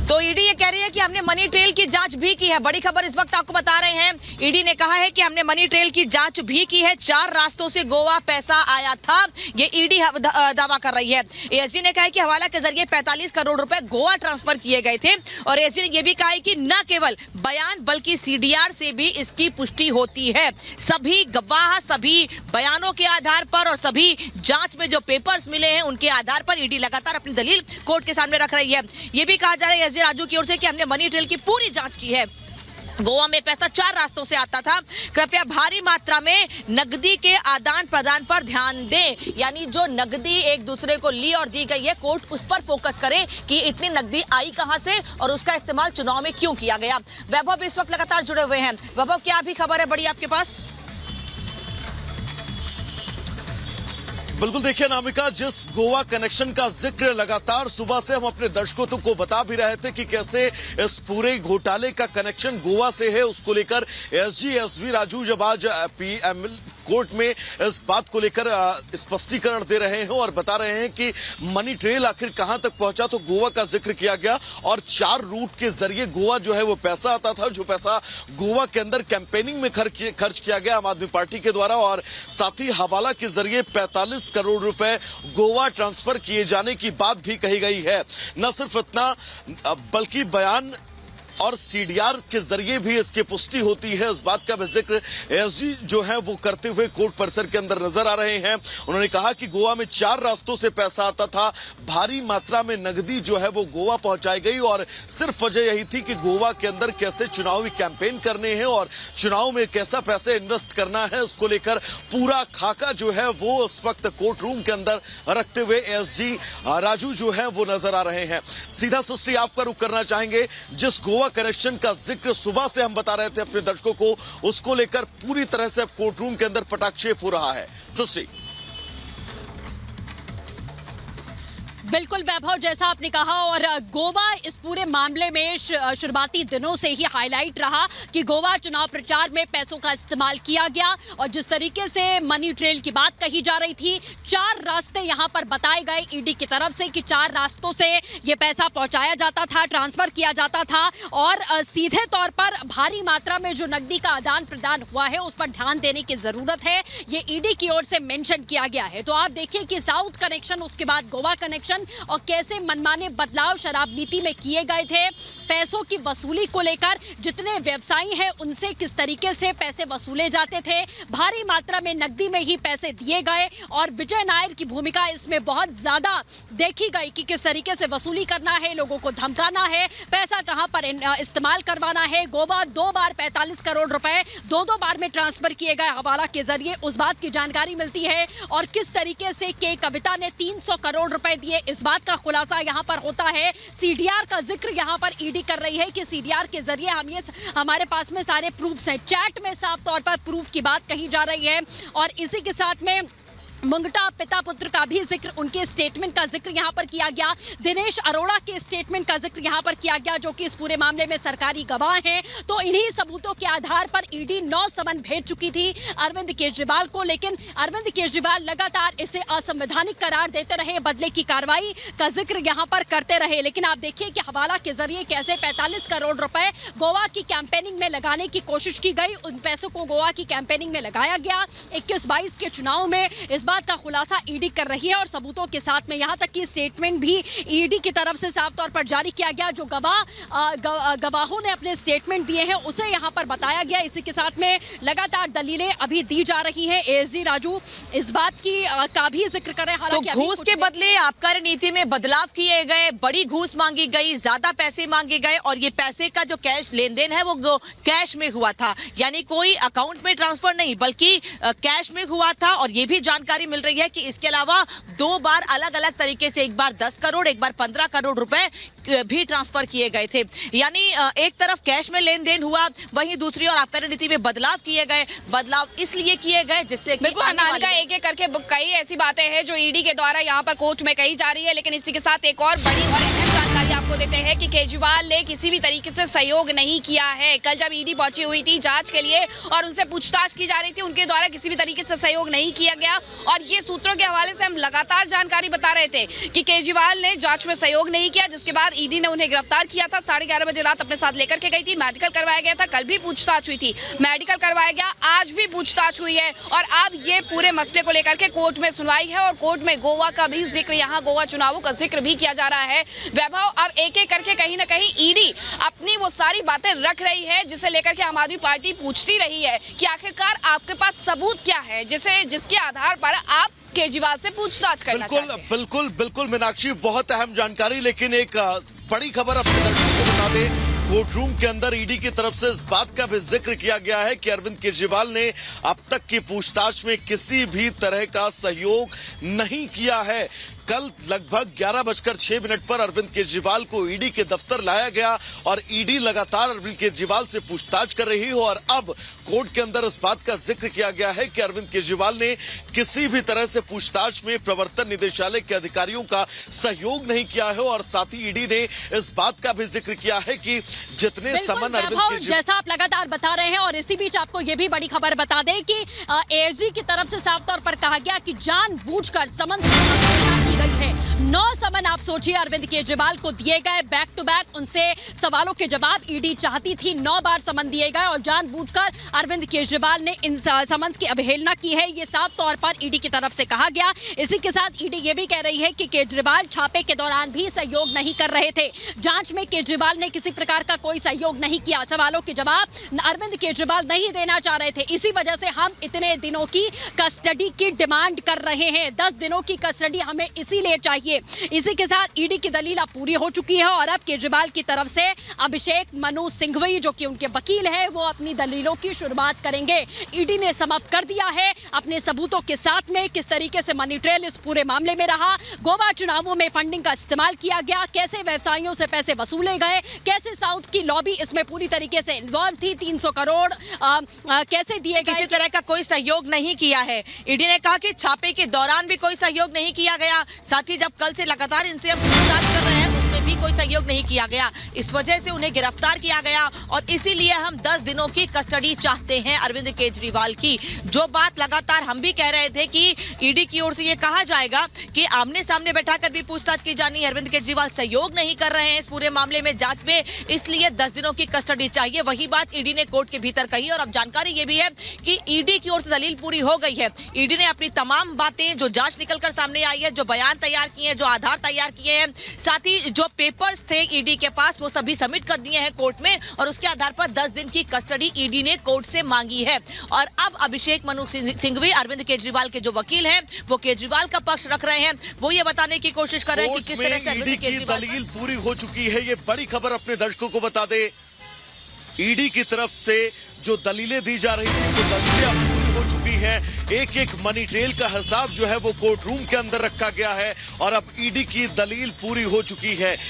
तो ईडी ये कह रही है कि हमने मनी ट्रेल की जांच भी की है। बड़ी खबर इस वक्त आपको बता रहे हैं, ईडी ने कहा है कि हमने मनी ट्रेल की जांच भी की है। 4 रास्तों से गोवा पैसा आया था, ये ईडी दावा कर रही है। एएसजी ने कहा है कि हवाला के जरिए 45 करोड़ रुपए गोवा ट्रांसफर किए गए थे और एएसजी ने यह भी कहा है कि न केवल बयान बल्कि सीडीआर से भी इसकी पुष्टि होती है। सभी गवाह, सभी बयानों के आधार पर और सभी जांच में जो पेपर्स मिले हैं उनके आधार पर ईडी लगातार अपनी दलील कोर्ट के सामने रख रही है। ये भी कहा जा रहा है एसजी राजू की ओर से कि हमने मनी ट्रेल की पूरी जांच की है। गोवा में पैसा 4 रास्तों से आता था। कृपया भारी मात्रा में नकदी के आदान प्रदान पर ध्यान दें, यानी जो नकदी एक दूसरे को ली और दी गई है, कोर्ट उस पर फोकस करे कि इतनी नकदी आई कहां से और उसका इस्तेमाल चुनाव में क्यों किया गया। वैभव इस वक्त लगातार जुड़े हुए हैं। वैभव, क्या भी खबर है बड़ी आपके पास? बिल्कुल, देखिए अनामिका, जिस गोवा कनेक्शन का जिक्र लगातार सुबह से हम अपने दर्शकों को बता भी रहे थे कि कैसे इस पूरे घोटाले का कनेक्शन गोवा से है, उसको लेकर एसजी राजू जब आज पीएमएल कोर्ट में इस बात को लेकर स्पष्टीकरण दे रहे हैं और बता रहे हैं कि मनी ट्रेल आखिर कहां तक पहुंचा, तो गोवा का जिक्र किया गया और 4 रूट के जरिए गोवा जो है वो पैसा आता था, जो पैसा गोवा के अंदर कैंपेनिंग में खर्च किया गया आम आदमी पार्टी के द्वारा, और साथ ही हवाला के जरिए 45 करोड़ रुपए गोवा ट्रांसफर किए जाने की बात भी कही गई है। न सिर्फ इतना बल्कि बयान और सीडीआर के जरिए भी इसकी पुष्टि होती है। इस बात का भी जिक्र एसजी जो है वो करते हुए कोर्ट परिसर के अंदर नजर आ रहे हैं। उन्होंने कहा कि गोवा में 4 रास्तों से पैसा आता था, भारी मात्रा में नकदी जो है वो गोवा पहुंचाई गई और सिर्फ वजह यही थी कि गोवा के अंदर कैसे चुनावी कैंपेन करने हैं और चुनाव में कैसा पैसे इन्वेस्ट करना है, उसको लेकर पूरा खाका जो है वो इस वक्त कोर्ट रूम के अंदर रखते हुए एसजी राजू जो है वो नजर आ रहे हैं। सीधा सृष्टि आपका रुख करना चाहेंगे, जिस गोवा कनेक्शन का जिक्र सुबह से हम बता रहे थे अपने दर्शकों को, उसको लेकर पूरी तरह से कोर्ट रूम के अंदर पटाक्षेप हो रहा है। सृष्टि। बिल्कुल वैभव, जैसा आपने कहा, और गोवा इस पूरे मामले में शुरुआती दिनों से ही हाईलाइट रहा कि गोवा चुनाव प्रचार में पैसों का इस्तेमाल किया गया और जिस तरीके से मनी ट्रेल की बात कही जा रही थी, 4 रास्ते यहां पर बताए गए ईडी की तरफ से कि 4 रास्तों से ये पैसा पहुंचाया जाता था, ट्रांसफर किया जाता था और सीधे तौर पर भारी मात्रा में जो नकदी का आदान प्रदान हुआ है उस पर ध्यान देने की जरूरत है, ये ईडी की ओर से मेंशन किया गया है। तो आप देखिए कि साउथ कनेक्शन, उसके बाद गोवा कनेक्शन और कैसे मनमाने बदलाव शराब नीति में किए गए थे, पैसों की वसूली को लेकर जितने व्यवसायी हैं उनसे किस तरीके से पैसे वसूले जाते थे, भारी मात्रा में नकदी में ही पैसे दिए गए और विजय नायर की भूमिका इसमें बहुत ज्यादा देखी गई कि किस तरीके से वसूली करना है, लोगों को धमकाना है, पैसा कहां पर इस्तेमाल करवाना है। गोवा 2 बार 45 करोड़ रुपए 2 बार में ट्रांसफर किए गए हवाला के जरिए, उस बात की जानकारी मिलती है और किस तरीके से के कविता ने 300 करोड़ रुपए दिए, इस बात का खुलासा यहां पर होता है। सीडीआर का जिक्र यहां पर ईडी कर रही है कि सीडीआर के जरिए हमारे पास में सारे प्रूफ्स हैं, चैट में साफ तौर पर प्रूफ की बात कही जा रही है और इसी के साथ में मुंगटा पिता पुत्र का भी जिक्र, उनके स्टेटमेंट का जिक्र यहां पर किया गया, दिनेश अरोड़ा के स्टेटमेंट का जिक्र यहां पर किया गया जो कि इस पूरे मामले में सरकारी गवाह हैं। तो इन्हीं सबूतों के आधार पर ईडी 9 समन भेज चुकी थी अरविंद केजरीवाल को, लेकिन अरविंद केजरीवाल लगातार इसे असंवैधानिक करार देते रहे, बदले की कार्रवाई का जिक्र यहां पर करते रहे। लेकिन आप देखिए कि हवाला के जरिए कैसे 45 करोड़ रुपए गोवा की कैंपेनिंग में लगाने की कोशिश की गई, उन पैसों को गोवा की कैंपेनिंग में लगाया गया। 21-22 के चुनाव में इस बात का खुलासा ईडी कर रही है और सबूतों के साथ में यहां तक कि स्टेटमेंट भी ईडी की तरफ से साफ तौर पर जारी किया गया, जो गवाहों ने अपने स्टेटमेंट दिए हैं उसे यहां पर बताया गया। इसी के साथ में लगातार दलीलें अभी दी जा रही हैं। एसजी राजू इस बात की का भी जिक्र कर रहे हैं, हालांकि तो घूस के बदले आबकारी नीति में बदलाव किए गए, बड़ी घूस मांगी गई, ज्यादा पैसे मांगे गए और ये पैसे का जो कैश लेन देन है वो कैश में हुआ था, यानी कोई अकाउंट में ट्रांसफर नहीं बल्कि कैश में हुआ था। और ये भी जानकारी मिल रही है कि इसके अलावा 2 बार अलग अलग तरीके से, एक बार 10 करोड़, एक बार 15 करोड़ रुपए भी ट्रांसफर किए गए थे। यानी एक तरफ कैश में लेन देन हुआ, वहीं दूसरी ओर आबकारी नीति में बदलाव किए गए। बदलाव इसलिए किए गए जिससे बिल्कुल अनामिका, एक एक करके कई ऐसी बातें हैं जो ईडी के द्वारा यहाँ पर कोर्ट में कही जा रही है, लेकिन इसी के साथ एक और बड़ी और अहम जानकारी जानकारी आपको देते हैं कि केजरीवाल ने किसी भी तरीके से सहयोग नहीं किया है। कल जब ईडी पहुंची हुई थी जांच के लिए और उनसे पूछताछ की जा रही थी, उनके द्वारा किसी भी तरीके से सहयोग नहीं किया गया। और ये सूत्रों के हवाले से हम लगातार जानकारी बता रहे थे कि केजरीवाल ने जांच में सहयोग नहीं किया, जिसके बाद ईडी ने उन्हें गिरफ्तार किया था। 11:30 बजे रात अपने साथ लेकर के गई थी, मेडिकल करवाया गया था। कल भी पूछताछ हुई थी, मेडिकल करवाया गया, आज भी पूछताछ हुई है। और अब ये पूरे मसले को लेकर के कोर्ट में सुनवाई है और कोर्ट में गोवा का भी जिक्र, यहाँ गोवा चुनावों का जिक्र भी किया जा रहा है। वैभव, अब एक एक करके कहीं ना कहीं ईडी अपनी वो सारी बातें रख रही है जिसे लेकर के आम आदमी पार्टी पूछती रही है कि आखिरकार आपके पास सबूत क्या है जिसके आधार पर आप केजरीवाल से पूछताछ करना चाहते हैं। बिल्कुल मीनाक्षी, बहुत अहम जानकारी। लेकिन एक बड़ी खबर अपने दर्शकों को बता दें, कोर्ट रूम के अंदर ईडी की तरफ से इस बात का भी जिक्र किया गया है कि अरविंद केजरीवाल ने अब तक की पूछताछ में किसी भी तरह का सहयोग नहीं किया है। कल लगभग 11:06 पर अरविंद केजरीवाल को ईडी के दफ्तर लाया गया और ईडी लगातार अरविंद केजरीवाल से पूछताछ कर रही है। और अब कोर्ट के अंदर इस बात का जिक्र किया गया है कि अरविंद केजरीवाल ने किसी भी तरह से पूछताछ में प्रवर्तन निदेशालय के अधिकारियों का सहयोग नहीं किया है। और साथ ही ईडी ने इस बात का भी जिक्र किया है कि जितने समन अरविंद केजरीवाल, जैसा आप लगातार बता रहे हैं, और इसी बीच आपको ये भी बड़ी खबर बता दें कि एएसजी की तरफ से साफ तौर पर कहा गया कि जानबूझकर समन गई है। 9 समन आप सोचिए अरविंद केजरीवाल को दिए गए, बैक टू बैक उनसे सवालों के जवाब ईडी चाहती थी। 9 बार समन दिए गए और जानबूझकर अरविंद केजरीवाल ने इन समन्स की अवहेलना की है, ये साफ तौर पर ईडी की तरफ से कहा गया। इसी के साथ ईडी ये भी कह रही है कि केजरीवाल छापे के दौरान भी सहयोग नहीं कर रहे थे। जांच में केजरीवाल ने किसी प्रकार का कोई सहयोग नहीं किया, सवालों के जवाब अरविंद केजरीवाल नहीं देना चाह रहे थे। इसी वजह से हम इतने दिनों की कस्टडी की डिमांड कर रहे हैं, 10 दिनों की कस्टडी हमें इसीलिए चाहिए। इसी के साथ ईडी की दलील अब पूरी हो चुकी है और अब केजरीवाल की तरफ से अभिषेक मनु सिंघवी जो कि उनके वकील है वो अपनी दलीलों की शुरुआत करेंगे। ईडी ने समाप्त कर दिया है अपने सबूतों के साथ में किस तरीके से मनी ट्रेल इस पूरे मामले में रहा, गोवा चुनावों में फंडिंग का इस्तेमाल किया गया, कैसे व्यवसायियों से पैसे वसूले गए, कैसे साउथ की लॉबी इसमें पूरी तरीके से इन्वॉल्व थी, 300 करोड़ कैसे दिए गए, किसी तरह का कोई सहयोग नहीं किया है। ईडी ने कहा कि छापे के दौरान भी कोई सहयोग नहीं किया गया। साथ ही जब कल से लगातार इनसे हम पूछताछ कर रहे हैं उसमें भी कोई सहयोग नहीं किया गया। इस वजह से उन्हें गिरफ्तार किया गया और इसीलिए हम 10 दिनों की कस्टडी चाहते हैं अरविंद केजरीवाल की। जो बात लगातार हम भी कह रहे थे कि ईडी की ओर से ये कहा जाएगा कि आमने सामने बैठाकर भी पूछताछ की जानी है। अरविंद केजरीवाल सहयोग नहीं कर रहे हैं इस पूरे मामले में जांच में, इसलिए 10 दिनों की कस्टडी चाहिए। वही बात ईडी ने कोर्ट के भीतर कही और अब जानकारी ये भी है कि ईडी की ओर से दलील पूरी हो गई है। ईडी ने अपनी तमाम बातें जो जांच निकलकर सामने आई है, जो बयान तैयार किए हैं, जो आधार तैयार किए हैं, साथ ही जो पेपर्स थे ईडी के पास वो सभी सबमिट कर दिए हैं कोर्ट में और उसके आधार पर 10 दिन की कस्टडी ईडी ने कोर्ट से मांगी है। और अब अभिषेक मनु सिंघवी अरविंद केजरीवाल के जो वकील हैं वो केजरीवाल का पक्ष रख रहे हैं। वो ये बताने की कोशिश कर रहे हैं कि किस तरह से अरविंद केजरीवाल की दलील पूरी हो चुकी है। ये बड़ी खबर अपने दर्शकों को बता दे, ईडी की तरफ से जो दलीलें दी जा रही थी वो दलीलें पूरी हो चुकी हैं। एक एक मनी ट्रेल का हिसाब जो है वो कोर्ट रूम के अंदर रखा गया है और अब ईडी की दलील पूरी हो चुकी है।